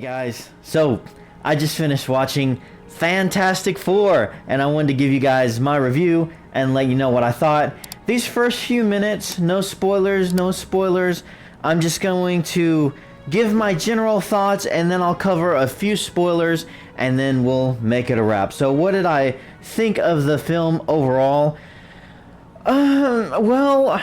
Guys, so I just finished watching Fantastic Four and I wanted to give you guys my review and let you know what I thought. These first few minutes, no spoilers, no spoilers. I'm just going to give my general thoughts and then I'll cover a few spoilers and then we'll make it a wrap. So what did I think of the film overall? Well,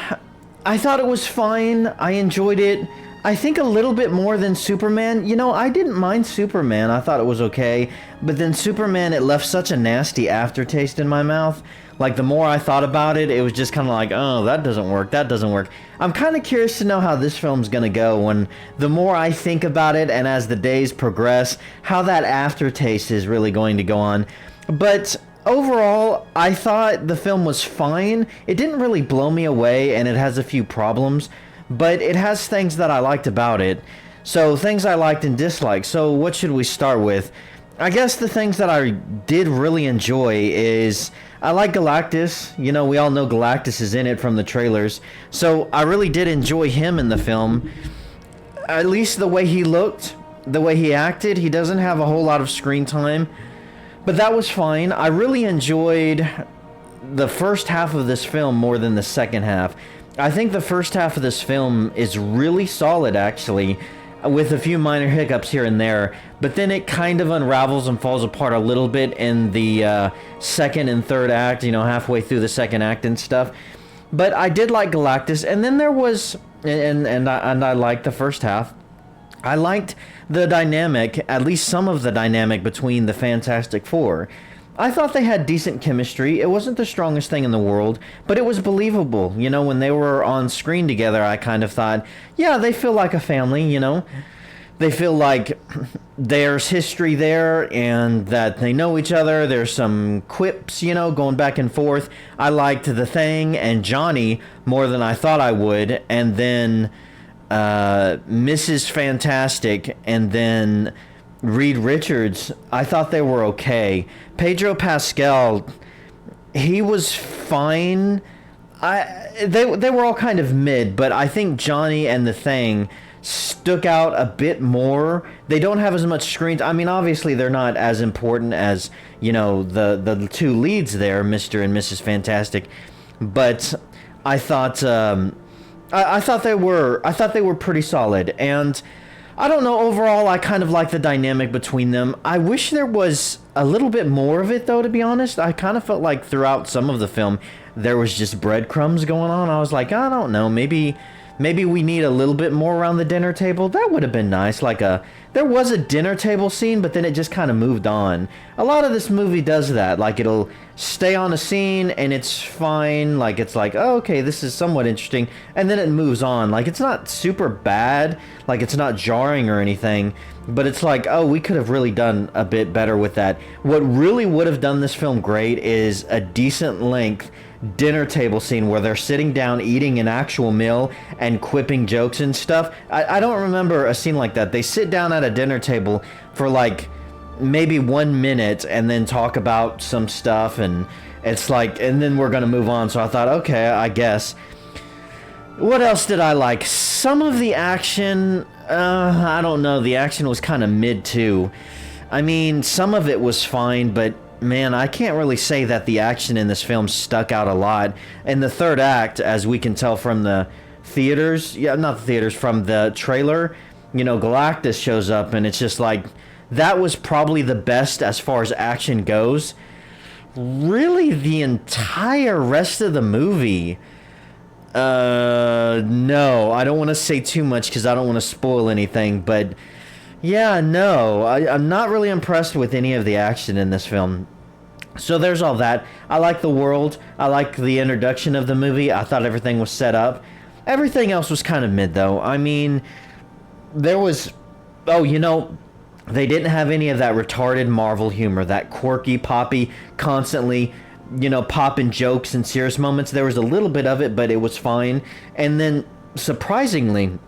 I thought it was fine. I enjoyed it. I think a little bit more than Superman. You know, I didn't mind Superman. I thought it was okay. But then Superman, it left such a nasty aftertaste in my mouth. Like, the more I thought about it, it was just kind of like, oh, that doesn't work, that doesn't work. I'm kind of curious to know how this film's gonna go when the more I think about it and as the days progress, how that aftertaste is really going to go on. But overall, I thought the film was fine. It didn't really blow me away, and it has a few problems. But it has things that I liked about it. So, things I liked and disliked. So, what should we start with? I guess the things that I did really enjoy is I like Galactus. You know, we all know Galactus is in it from the trailers. So, I really did enjoy him in the film. At least the way he looked, the way he acted. He doesn't have a whole lot of screen time. But that was fine. I really enjoyed the first half of this film more than the second half. I think the first half of this film is really solid, actually, with a few minor hiccups here and there, but then it kind of unravels and falls apart a little bit in the second and third act, you know, halfway through the second act and stuff. But I did like Galactus, and then there was, and I liked the first half. I liked the dynamic, at least some of the dynamic between the Fantastic Four. I thought they had decent chemistry. It wasn't the strongest thing in the world, but it was believable. You know, when they were on screen together, I kind of thought, yeah, they feel like a family, you know? They feel like there's history there and that they know each other. There's some quips, you know, going back and forth. I liked The Thing and Johnny more than I thought I would. And then Mrs. Fantastic and then Reed Richards, I thought they were okay. Pedro Pascal, he was fine. They were all kind of mid, but I think Johnny and The Thing stuck out a bit more. They don't have as much screen. I mean, obviously they're not as important as, you know, the two leads there, Mr. and Mrs. Fantastic. But I thought I thought they were pretty solid. And I don't know, overall, I kind of like the dynamic between them. I wish there was a little bit more of it, though, to be honest. I kind of felt like throughout some of the film, there was just breadcrumbs going on. I was like, I don't know, maybe we need a little bit more around the dinner table. That would have been nice. There was a dinner table scene, but then it just kind of moved on. A lot of this movie does that. Like, it'll stay on a scene, and it's fine. Like, it's like, oh, okay, this is somewhat interesting. And then it moves on. Like, it's not super bad. Like, it's not jarring or anything. But it's like, oh, we could have really done a bit better with that. What really would have done this film great is a decent length dinner table scene where they're sitting down eating an actual meal and quipping jokes and stuff. I don't remember a scene like that. They sit down at a dinner table for like maybe 1 minute and then talk about some stuff, and it's like, and then we're gonna move on. So I thought, okay, I guess. What else did I like? Some of the action, I don't know, the action was kind of mid too. I mean, some of it was fine, but man, I can't really say that the action in this film stuck out a lot. In the third act, as we can tell from the theaters, not the theaters, from the trailer, you know, Galactus shows up, and it's just like, that was probably the best as far as action goes. Really, the entire rest of the movie, no, I don't want to say too much because I don't want to spoil anything, but yeah, no, I'm not really impressed with any of the action in this film. So there's all that. I like the world. I like the introduction of the movie. I thought everything was set up. Everything else was kind of mid, though. I mean, there was, oh, you know, they didn't have any of that retarded Marvel humor, that quirky, poppy, constantly, you know, popping jokes and serious moments. There was a little bit of it, but it was fine. And then, surprisingly,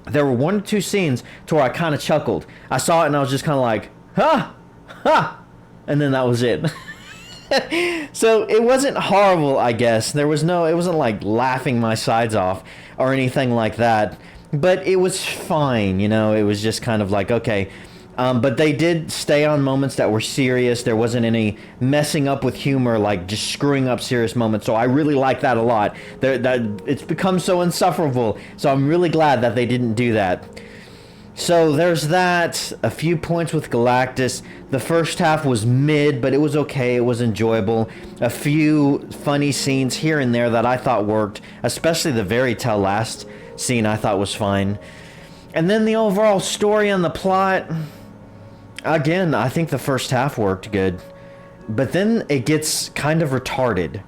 there were 1 or 2 scenes to where I kind of chuckled. I saw it and I was just kind of like, ha, ha, and then that was it. So it wasn't horrible, I guess. It wasn't like laughing my sides off or anything like that. But it was fine, you know. It was just kind of like, okay, But they did stay on moments that were serious. There wasn't any messing up with humor, like just screwing up serious moments. So I really like that a lot. That it's become so insufferable. So I'm really glad that they didn't do that. So there's that. A few points with Galactus. The first half was mid, but it was okay. It was enjoyable. A few funny scenes here and there that I thought worked, especially the very tail last scene I thought was fine. And then the overall story and the plot, again, I think the first half worked good. But then it gets kind of retarded.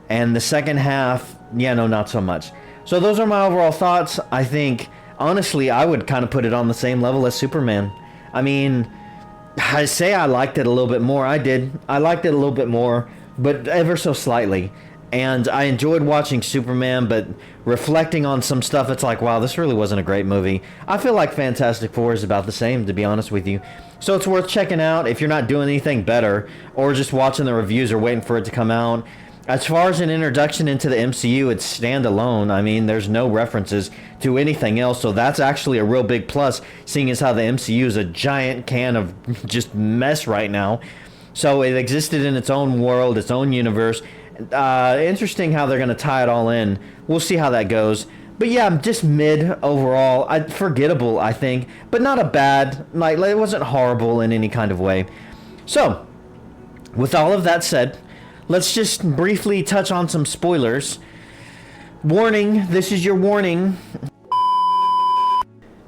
And the second half, yeah, no, not so much. So those are my overall thoughts. I think, honestly, I would kind of put it on the same level as Superman. I mean, I say I liked it a little bit more. I did. I liked it a little bit more, but ever so slightly. And I enjoyed watching Superman, but reflecting on some stuff, it's like, wow, this really wasn't a great movie. I feel like Fantastic Four is about the same, to be honest with you. So it's worth checking out if you're not doing anything better, or just watching the reviews or waiting for it to come out. As far as an introduction into the MCU, it's standalone. I mean, there's no references to anything else, so that's actually a real big plus, seeing as how the MCU is a giant can of just mess right now. So it existed in its own world, its own universe. Interesting how they're going to tie it all in. We'll see how that goes. But yeah, just mid overall. Forgettable, I think, but not a bad, like, it wasn't horrible in any kind of way. So, with all of that said, let's just briefly touch on some spoilers. Warning, this is your warning.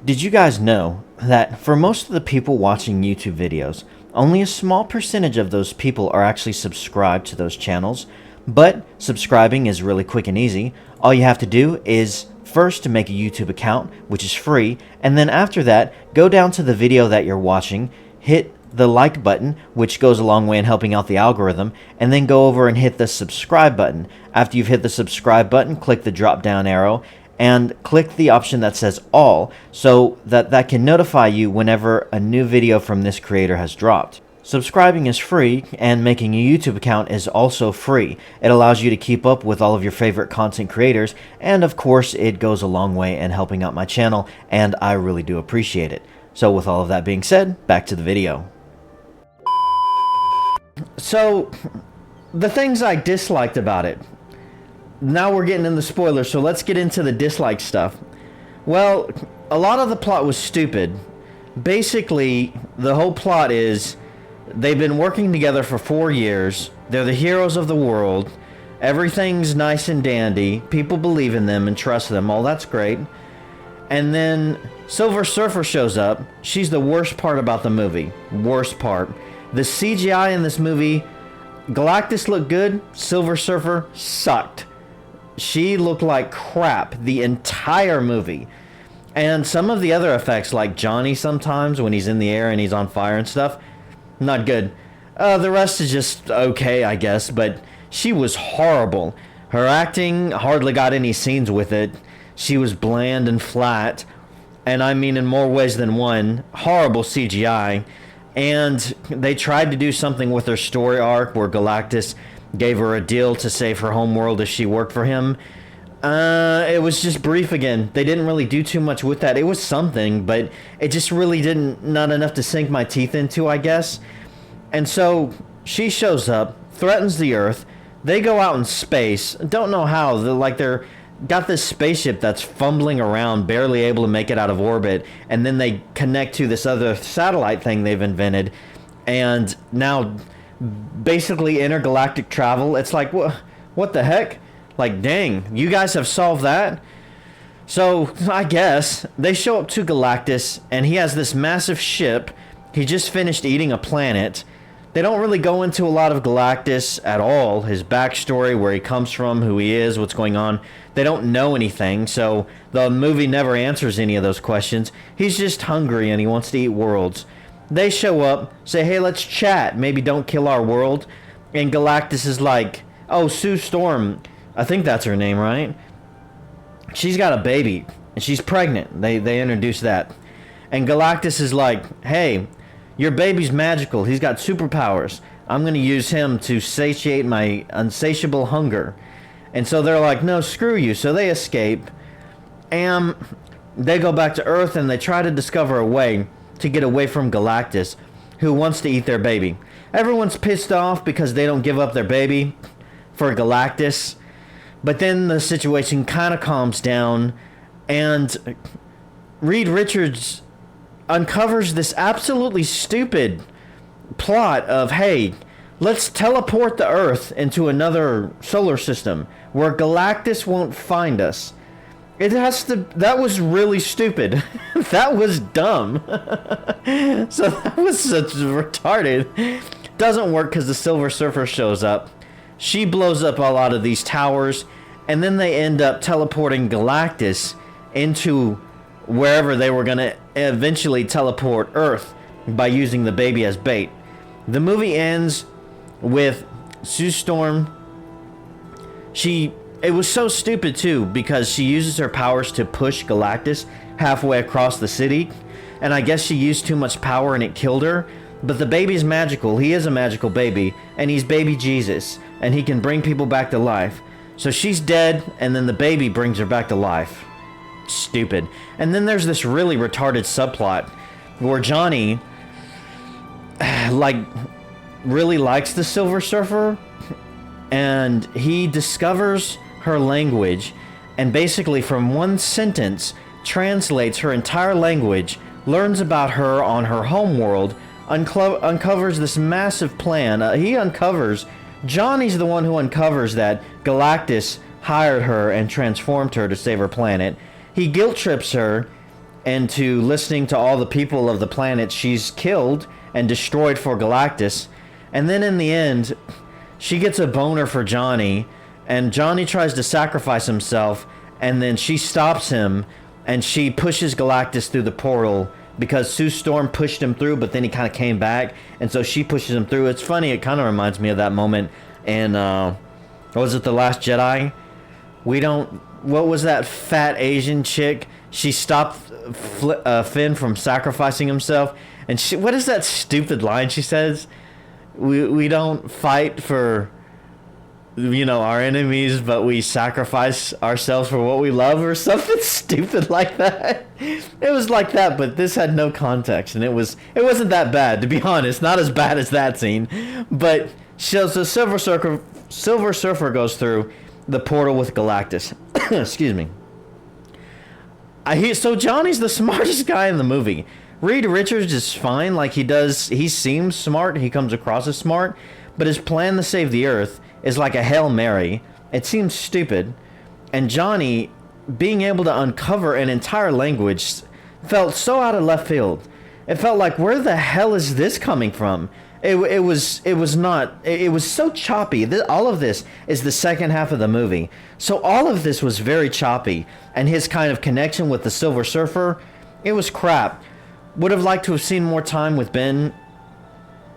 Did you guys know that for most of the people watching YouTube videos, only a small percentage of those people are actually subscribed to those channels? But subscribing is really quick and easy. All you have to do is first to make a YouTube account, which is free, and then after that, go down to the video that you're watching, hit the like button, which goes a long way in helping out the algorithm, and then go over and hit the subscribe button. After you've hit the subscribe button, click the drop down arrow and click the option that says all, so that can notify you whenever a new video from this creator has dropped. Subscribing is free, and making a YouTube account is also free. It allows you to keep up with all of your favorite content creators, and of course it goes a long way in helping out my channel, and I really do appreciate it. So with all of that being said, back to the video. So, the things I disliked about it. Now we're getting into spoilers, so let's get into the dislike stuff. Well, a lot of the plot was stupid. Basically, the whole plot is they've been working together for 4 years. They're the heroes of the world. Everything's nice and dandy. People believe in them and trust them. All that's great. And then Silver Surfer shows up. She's the worst part about the movie. Worst part. The CGI in this movie, Galactus looked good. Silver Surfer sucked. She looked like crap the entire movie. And some of the other effects, like Johnny sometimes when he's in the air and he's on fire and stuff, not good. The rest is just okay, I guess, but she was horrible. Her acting hardly got any scenes with it. She was bland and flat, and I mean in more ways than one. Horrible CGI. And they tried to do something with her story arc where Galactus gave her a deal to save her homeworld if she worked for him. It was just brief again. They didn't really do too much with that. It was something, but it just really not enough to sink my teeth into, I guess. And so she shows up, threatens the Earth. They go out in space. Don't know how. They're got this spaceship that's fumbling around, barely able to make it out of orbit, and then they connect to this other satellite thing they've invented, and now basically intergalactic travel. It's like, what the heck? Like, dang, you guys have solved that? So, I guess, they show up to Galactus, and he has this massive ship. He just finished eating a planet. They don't really go into a lot of Galactus at all. His backstory, where he comes from, who he is, what's going on. They don't know anything, so the movie never answers any of those questions. He's just hungry and he wants to eat worlds. They show up, say, hey, let's chat. Maybe don't kill our world. And Galactus is like, oh, Sue Storm, I think that's her name, right? She's got a baby, and she's pregnant. They introduce that. And Galactus is like, hey, your baby's magical. He's got superpowers. I'm going to use him to satiate my insatiable hunger. And so they're like, no, screw you. So they escape. And they go back to Earth, and they try to discover a way. to get away from Galactus, who wants to eat their baby. Everyone's pissed off because they don't give up their baby for Galactus. But then the situation kind of calms down, and Reed Richards uncovers this absolutely stupid plot of, hey, let's teleport the Earth into another solar system where Galactus won't find us. That was really stupid. That was dumb. So that was such retarded. Doesn't work because the Silver Surfer shows up. She blows up a lot of these towers, and then they end up teleporting Galactus into wherever they were going to eventually teleport Earth by using the baby as bait. The movie ends with Sue Storm. It was so stupid too, because she uses her powers to push Galactus halfway across the city, and I guess she used too much power and it killed her. But the baby's magical. He is a magical baby, and he's baby Jesus, and he can bring people back to life. So she's dead, and then the baby brings her back to life. Stupid. And then there's this really retarded subplot where Johnny really likes the Silver Surfer, and he discovers her language, and basically from one sentence translates her entire language, learns about her on her home world, uncovers this massive plan. Johnny's the one who uncovers that Galactus hired her and transformed her to save her planet. He guilt trips her into listening to all the people of the planet she's killed and destroyed for Galactus. And then in the end, she gets a boner for Johnny, and Johnny tries to sacrifice himself, and then she stops him, and she pushes Galactus through the portal because Sue Storm pushed him through, but then he kind of came back, and so she pushes him through. It's funny, it kind of reminds me of that moment in, was it The Last Jedi? What was that fat Asian chick? She stopped Finn from sacrificing himself, and what is that stupid line she says? We don't fight for, our enemies, but we sacrifice ourselves for what we love, or something stupid like that. It was like that, but this had no context, and it wasn't that bad, to be honest. Not as bad as that scene, but so the Silver Surfer goes through the portal with Galactus. Excuse me. So Johnny's the smartest guy in the movie. Reed Richards is fine, he seems smart, he comes across as smart, but his plan to save the Earth is like a Hail Mary. It seems stupid. And Johnny, being able to uncover an entire language, felt so out of left field. It felt like, where the hell is this coming from? It was so choppy. All of this is the second half of the movie. So all of this was very choppy. And his kind of connection with the Silver Surfer, it was crap. Would have liked to have seen more time with Ben.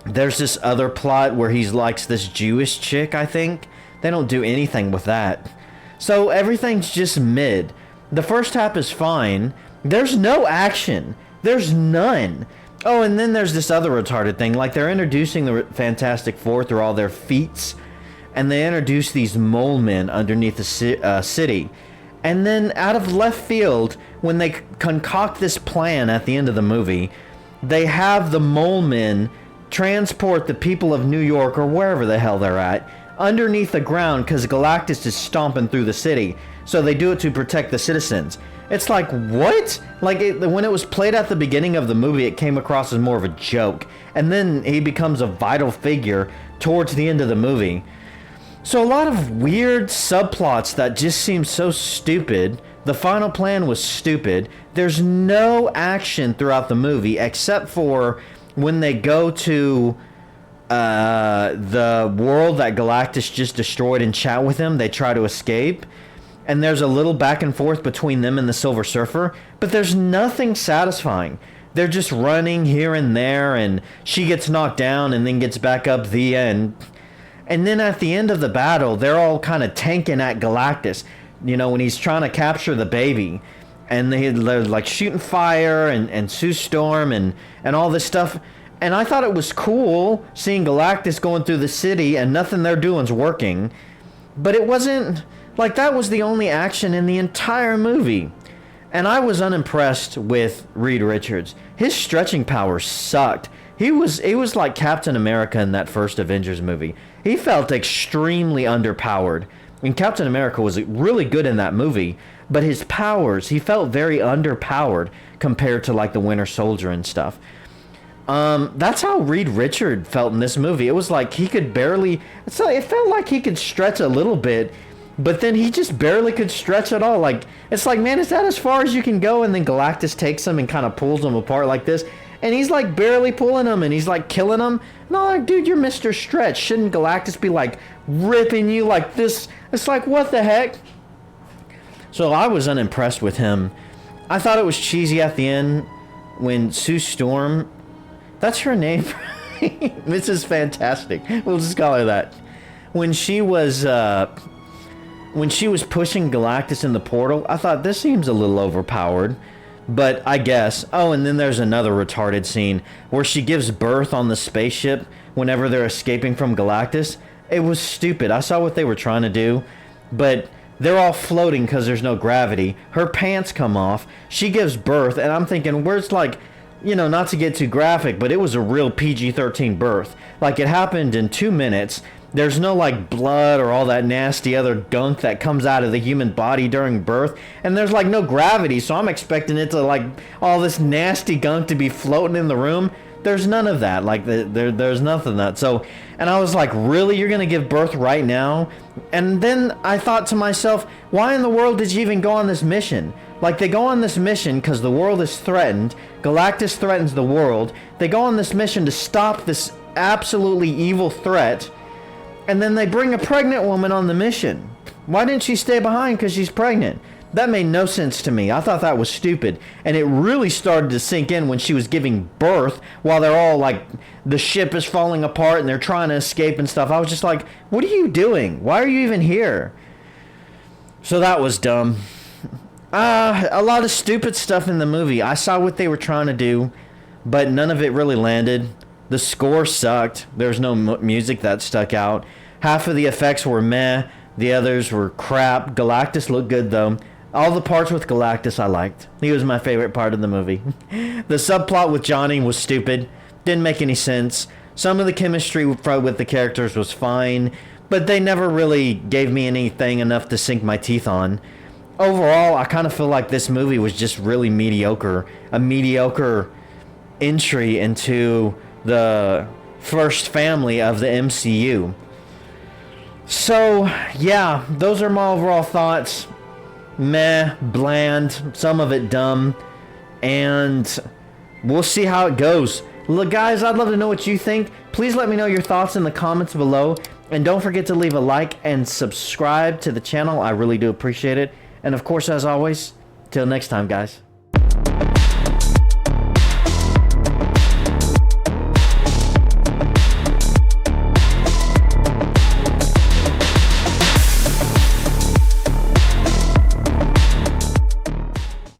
There's this other plot where he likes this Jewish chick, I think. They don't do anything with that. So everything's just mid. The first half is fine. There's no action. There's none. Oh, and then there's this other retarded thing. They're introducing the Fantastic Four through all their feats. And they introduce these mole men underneath the city. And then out of left field, when they concoct this plan at the end of the movie, they have the mole men transport the people of New York, or wherever the hell they're at, underneath the ground because Galactus is stomping through the city. So they do it to protect the citizens. It's like, what? When it was played at the beginning of the movie, it came across as more of a joke. And then he becomes a vital figure towards the end of the movie. So a lot of weird subplots that just seem so stupid. The final plan was stupid. There's no action throughout the movie except for when they go to the world that Galactus just destroyed and chat with him. They try to escape. And there's a little back and forth between them and the Silver Surfer. But there's nothing satisfying. They're just running here and there, and she gets knocked down and then gets back up, the end. And then at the end of the battle, they're all kind of tanking at Galactus. When he's trying to capture the baby. And they're shooting fire and Sue Storm and all this stuff. And I thought it was cool seeing Galactus going through the city and nothing they're doing's working. But it wasn't... that was the only action in the entire movie. And I was unimpressed with Reed Richards. His stretching power sucked. He was like Captain America in that first Avengers movie. He felt extremely underpowered. And Captain America was really good in that movie, but his powers, he felt very underpowered compared to like the Winter Soldier and stuff. That's how Reed Richards felt in this movie. It was like he could barely, it felt like he could stretch a little bit, but then he just barely could stretch at all. Like, it's like, man, is that as far as you can go? And then Galactus takes him and kind of pulls him apart like this. And he's like barely pulling him, and he's like killing him. And I'm like, dude, you're Mr. Stretch. Shouldn't Galactus be like ripping you like this? It's like, what the heck? So I was unimpressed with him. I thought it was cheesy at the end when Sue Storm, that's her name. Mrs. Fantastic. We'll just call her that. When she was pushing Galactus in the portal, I thought this seems a little overpowered. But I guess. Oh, and then there's another retarded scene where she gives birth on the spaceship whenever they're escaping from Galactus. It was stupid. I saw what they were trying to do, but they're all floating because there's no gravity. Her pants come off. She gives birth, and I'm thinking, where's like, you know, not to get too graphic, but it was a real PG-13 birth. Like, it happened in 2 minutes. There's no, like, blood or all that nasty other gunk that comes out of the human body during birth. And there's, like, no gravity, so I'm expecting it to, like, all this nasty gunk to be floating in the room. There's none of that. Like, there's nothing of that. So, and I was like, really? You're going to give birth right now? And then I thought to myself, why in the world did you even go on this mission? Like, they go on this mission because the world is threatened. Galactus threatens the world. They go on this mission to stop this absolutely evil threat. And then they bring a pregnant woman on the mission. Why didn't she stay behind because she's pregnant? That made no sense to me. I thought that was stupid. And it really started to sink in when she was giving birth while they're all like, the ship is falling apart and they're trying to escape and stuff. I was just like, what are you doing? Why are you even here? So that was dumb. A lot of stupid stuff in the movie. I saw what they were trying to do, but none of it really landed. The score sucked. There was no music that stuck out. Half of the effects were meh. The others were crap. Galactus looked good, though. All the parts with Galactus I liked. He was my favorite part of the movie. The subplot with Johnny was stupid. Didn't make any sense. Some of the chemistry with the characters was fine, but they never really gave me anything enough to sink my teeth on. Overall, I kind of feel like this movie was just really mediocre. A mediocre entry into the first family of the MCU. So, yeah, those are my overall thoughts. Meh, bland, some of it dumb, and we'll see how it goes. Look, guys, I'd love to know what you think. Please let me know your thoughts in the comments below, and don't forget to leave a like and subscribe to the channel. I really do appreciate it. And of course, as always, till next time, guys.